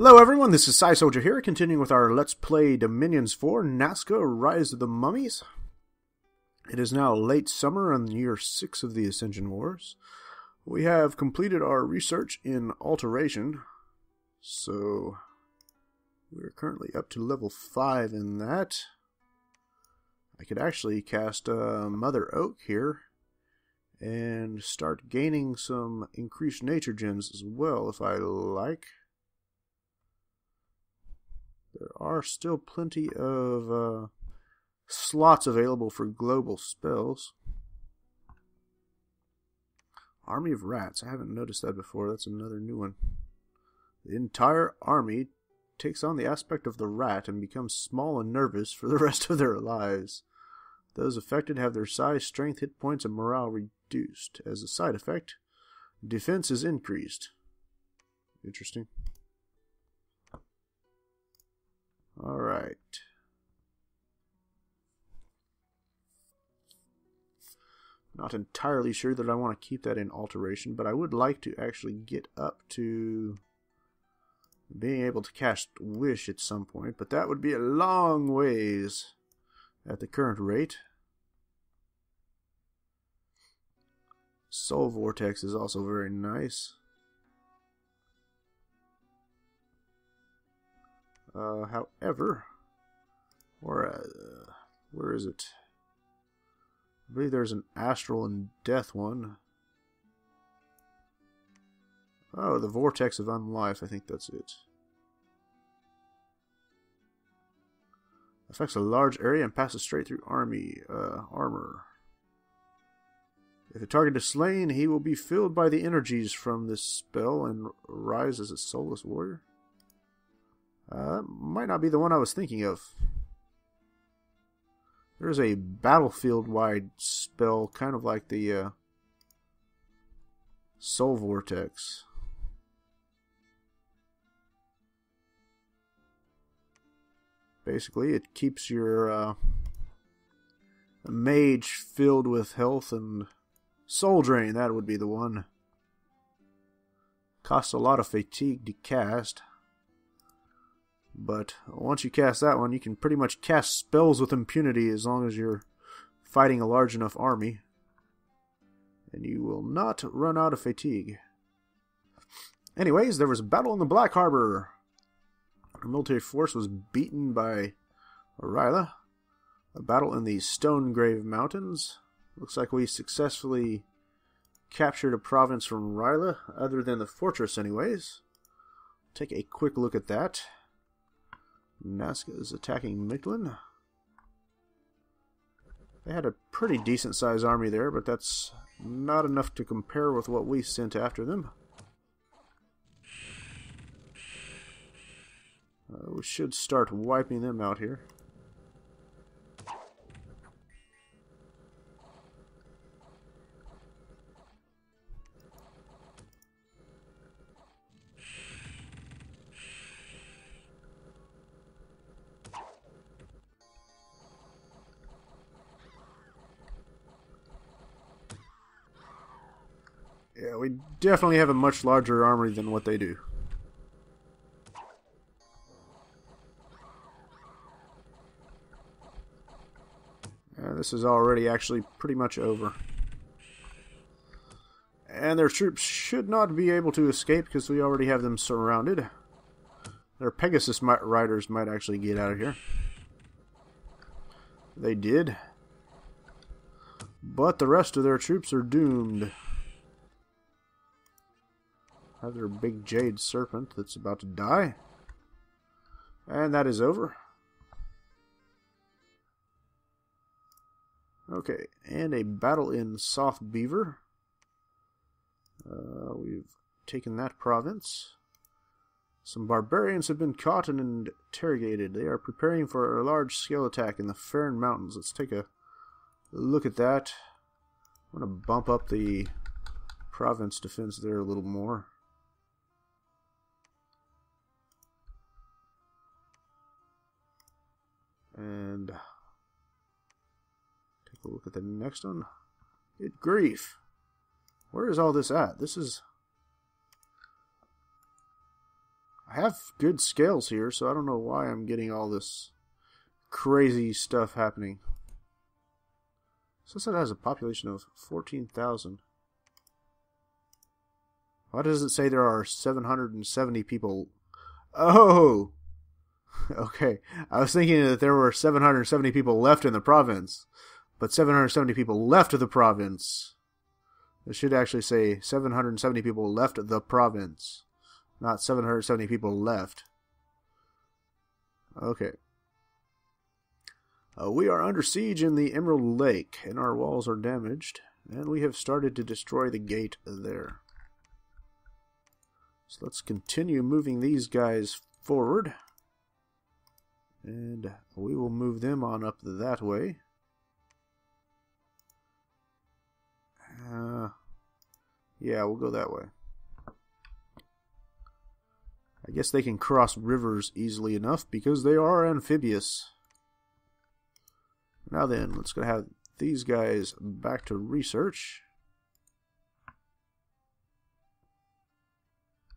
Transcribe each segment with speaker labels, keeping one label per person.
Speaker 1: Hello everyone, this is Soldier here, continuing with our Let's Play Dominions 4, Nazca, Rise of the Mummies. It is now late summer and year 6 of the Ascension Wars. We have completed our research in alteration, so we're currently up to level 5 in that. I could actually cast Mother Oak here and start gaining some increased nature gens as well if I like. There are still plenty of slots available for global spells. Army of Rats. I haven't noticed that before. That's another new one. The entire army takes on the aspect of the rat and becomes small and nervous for the rest of their lives. Those affected have their size, strength, hit points, and morale reduced. As a side effect, defense is increased. Interesting. Alright. Not entirely sure that I want to keep that in alteration, but I would like to actually get up to being able to cast Wish at some point, but that would be a long ways at the current rate. Soul Vortex is also very nice. However, where is it? I believe there's an Astral and Death one. Oh, the Vortex of Unlife, I think that's it. Affects a large area and passes straight through armor. If a target is slain, he will be filled by the energies from this spell and rise as a soulless warrior. Might not be the one I was thinking of. There's a battlefield-wide spell, kind of like the Soul Vortex. Basically, it keeps your mage filled with health and soul drain. That would be the one. Costs a lot of fatigue to cast. But once you cast that one, you can pretty much cast spells with impunity as long as you're fighting a large enough army. And you will not run out of fatigue. Anyways, there was a battle in the Black Harbor. Our military force was beaten by R'lyeh. A battle in the Stonegrave Mountains. Looks like we successfully captured a province from R'lyeh, other than the fortress anyways. Take a quick look at that. Nazca is attacking Mictlan. They had a pretty decent sized army there, but that's not enough to compare with what we sent after them. We should start wiping them out here. Yeah, we definitely have a much larger army than what they do. This is already actually pretty much over. And their troops should not be able to escape because we already have them surrounded. Their Pegasus riders might actually get out of here. They did. But the rest of their troops are doomed. Have their big jade serpent that's about to die. And that is over. Okay, and a battle in Soft Beaver. We've taken that province. Some barbarians have been caught and interrogated. They are preparing for a large-scale attack in the Farron Mountains. Let's take a look at that. I'm going to bump up the province defense there a little more. And take a look at the next one. Good grief. Where is all this at? This is... I have good scales here, so I don't know why I'm getting all this crazy stuff happening. Since it has a population of 14,000. Why does it say there are 770 people? Oh! Okay. I was thinking that there were 770 people left in the province. But 770 people left the province. It should actually say 770 people left the province. Not 770 people left. Okay. We are under siege in the Emerald Lake, and our walls are damaged. And we have started to destroy the gate there. So let's continue moving these guys forward. And we will move them on up that way. Yeah, we'll go that way. I guess they can cross rivers easily enough because they are amphibious. Now then, let's go have these guys back to research.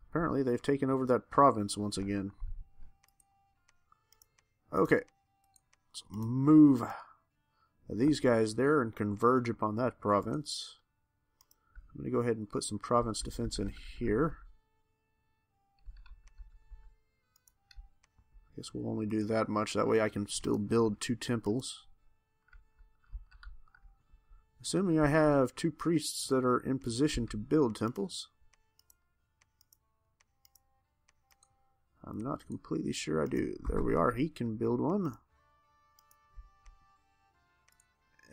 Speaker 1: Apparently they've taken over that province once again. Okay. Let's move these guys there and converge upon that province. I'm going to go ahead and put some province defense in here. I guess we'll only do that much. That way I can still build 2 temples. Assuming I have 2 priests that are in position to build temples. I'm not completely sure I do. There we are. He can build one.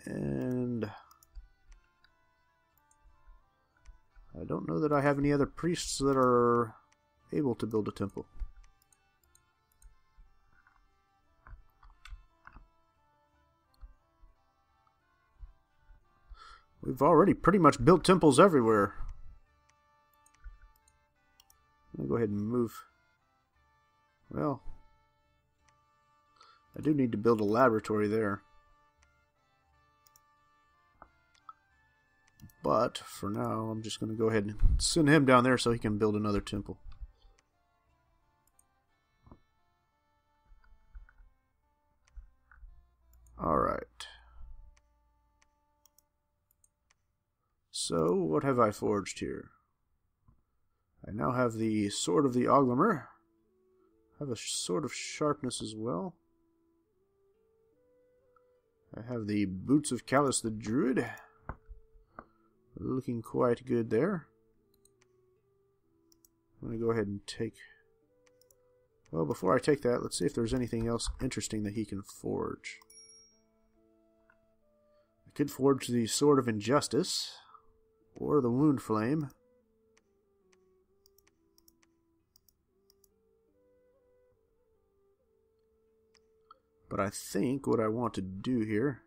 Speaker 1: And I don't know that I have any other priests that are able to build a temple. We've already pretty much built temples everywhere. I'm going to go ahead and move. Well, I do need to build a laboratory there. But for now, I'm just going to go ahead and send him down there so he can build another temple. Alright. So, what have I forged here? I now have the Sword of the Oglamer. I have a Sword of Sharpness as well. I have the Boots of Callus the Druid. Looking quite good there. I'm going to go ahead and take... Well, before I take that, let's see if there's anything else interesting that he can forge. I could forge the Sword of Injustice, or the Wound Flame. But I think what I want to do here...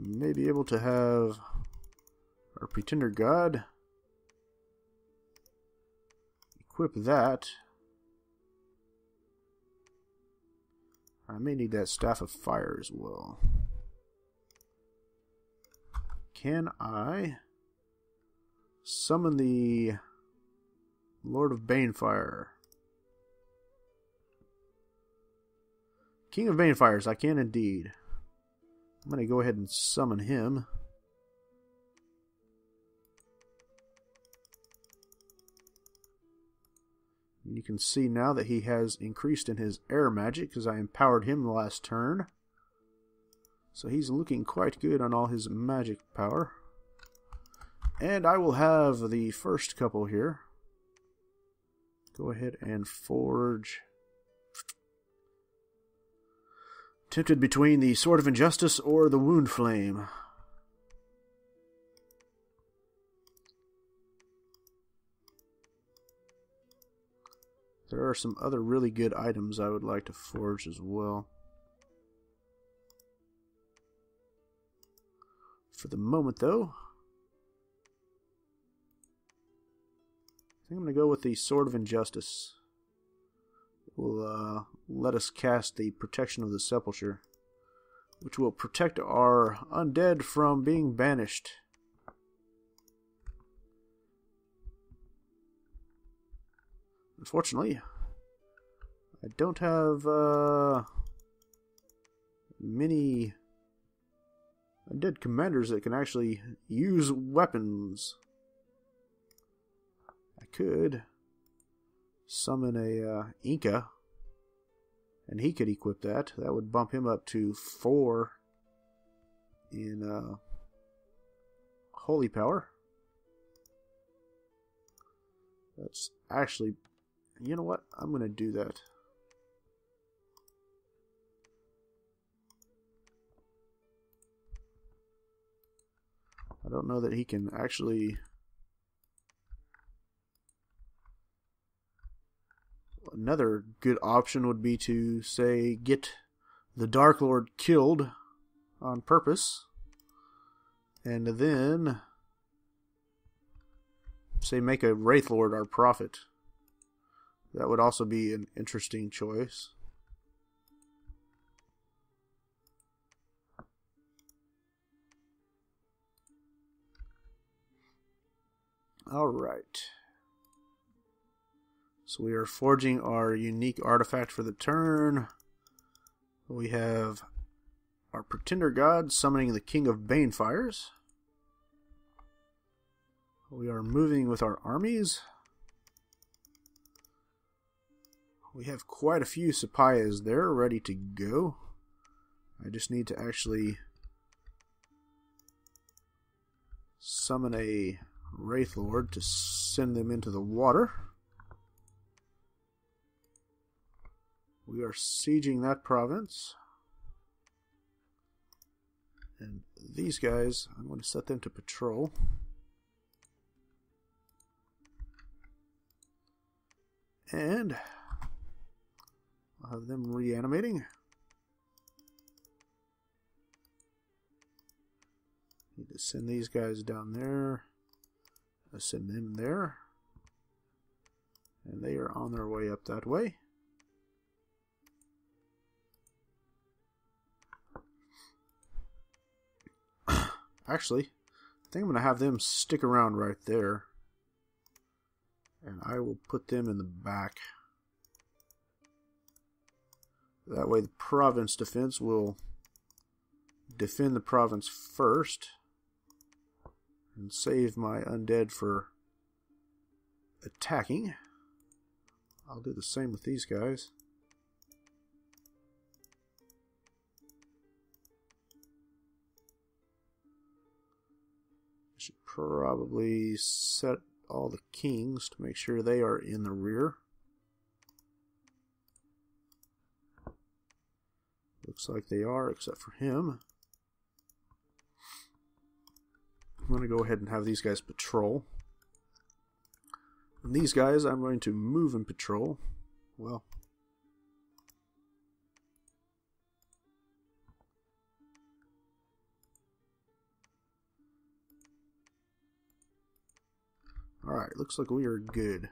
Speaker 1: may be able to have our Pretender God equip that. I may need that Staff of Fire as well. Can I summon the Lord of Banefire? King of Banefires, I can indeed. I'm going to go ahead and summon him. You can see now that he has increased in his air magic because I empowered him the last turn. So he's looking quite good on all his magic power. And I will have the first couple here. Go ahead and forge... Tempted between the Sword of Injustice or the Wound Flame. There are some other really good items I would like to forge as well. For the moment, though, I think I'm going to go with the Sword of Injustice. It will let us cast the Protection of the Sepulchre, which will protect our undead from being banished. Unfortunately, I don't have many undead commanders that can actually use weapons. I could summon a Inca, and he could equip that. That would bump him up to 4 in holy power. That's actually, you know what? I'm going to do that. I don't know that he can actually... Another good option would be to, say, get the Dark Lord killed on purpose, and then, say, make a Wraith Lord our prophet. That would also be an interesting choice. Alright. So we are forging our unique artifact for the turn. We have our Pretender God summoning the King of Banefires. We are moving with our armies. We have quite a few Sapayas there ready to go. I just need to actually summon a Wraith Lord to send them into the water. We are sieging that province. And these guys, I'm going to set them to patrol. And I'll have them reanimating. Need to send these guys down there. I'll send them there. And they are on their way up that way. Actually, I think I'm going to have them stick around right there. And I will put them in the back. That way the province defense will defend the province first. And save my undead for attacking. I'll do the same with these guys. Should probably set all the kings to make sure they are in the rear. Looks like they are, except for him. I'm going to go ahead and have these guys patrol. And these guys I'm going to move and patrol. Well, alright, looks like we are good.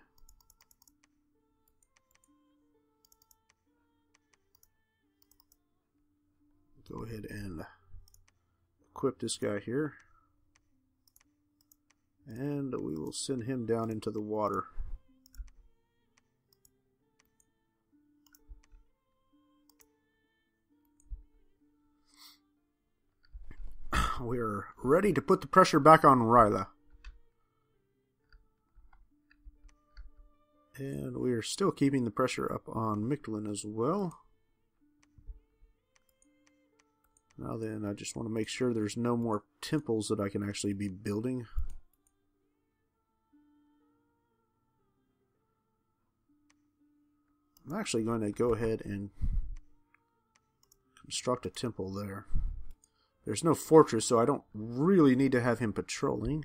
Speaker 1: Go ahead and equip this guy here. And we will send him down into the water. We are ready to put the pressure back on R'lyeh. And we are still keeping the pressure up on Mictlan as well. Now then, I just want to make sure there's no more temples that I can actually be building. I'm actually going to go ahead and construct a temple there. There's no fortress, so I don't really need to have him patrolling.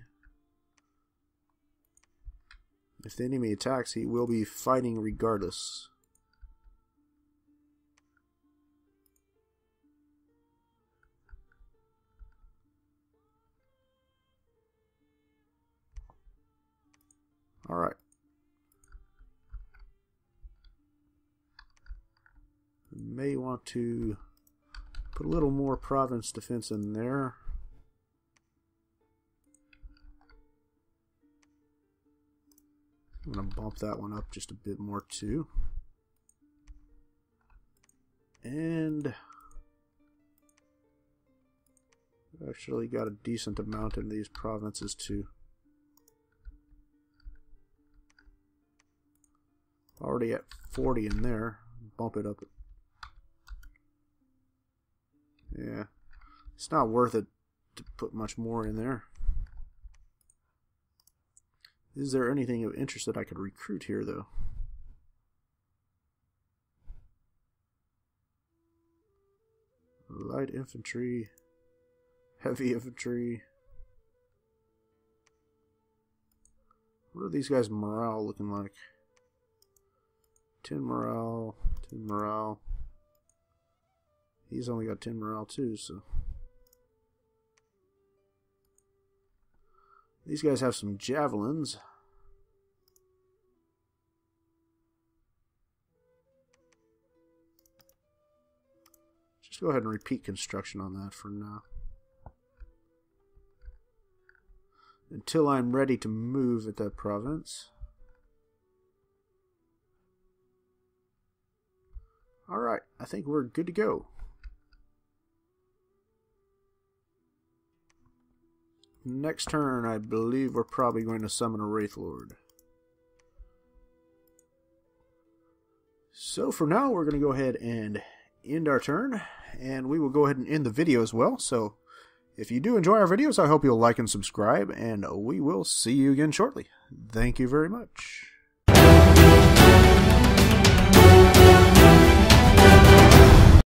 Speaker 1: If the enemy attacks, he will be fighting regardless. Alright. May want to put a little more province defense in there. I'm going to bump that one up just a bit more too. And actually got a decent amount in these provinces too. Already at 40 in there. Bump it up. Yeah. It's not worth it to put much more in there. Is there anything of interest that I could recruit here, though? Light infantry, heavy infantry. What are these guys' morale looking like? 10 morale, 10 morale. He's only got 10 morale too, so. These guys have some javelins. Just go ahead and repeat construction on that for now. Until I'm ready to move at that province. Alright, I think we're good to go. Next turn, I believe we're probably going to summon a Wraith Lord. So for now, we're going to go ahead and end our turn, and we will go ahead and end the video as well. So if you do enjoy our videos, I hope you'll like and subscribe, and we will see you again shortly. Thank you very much.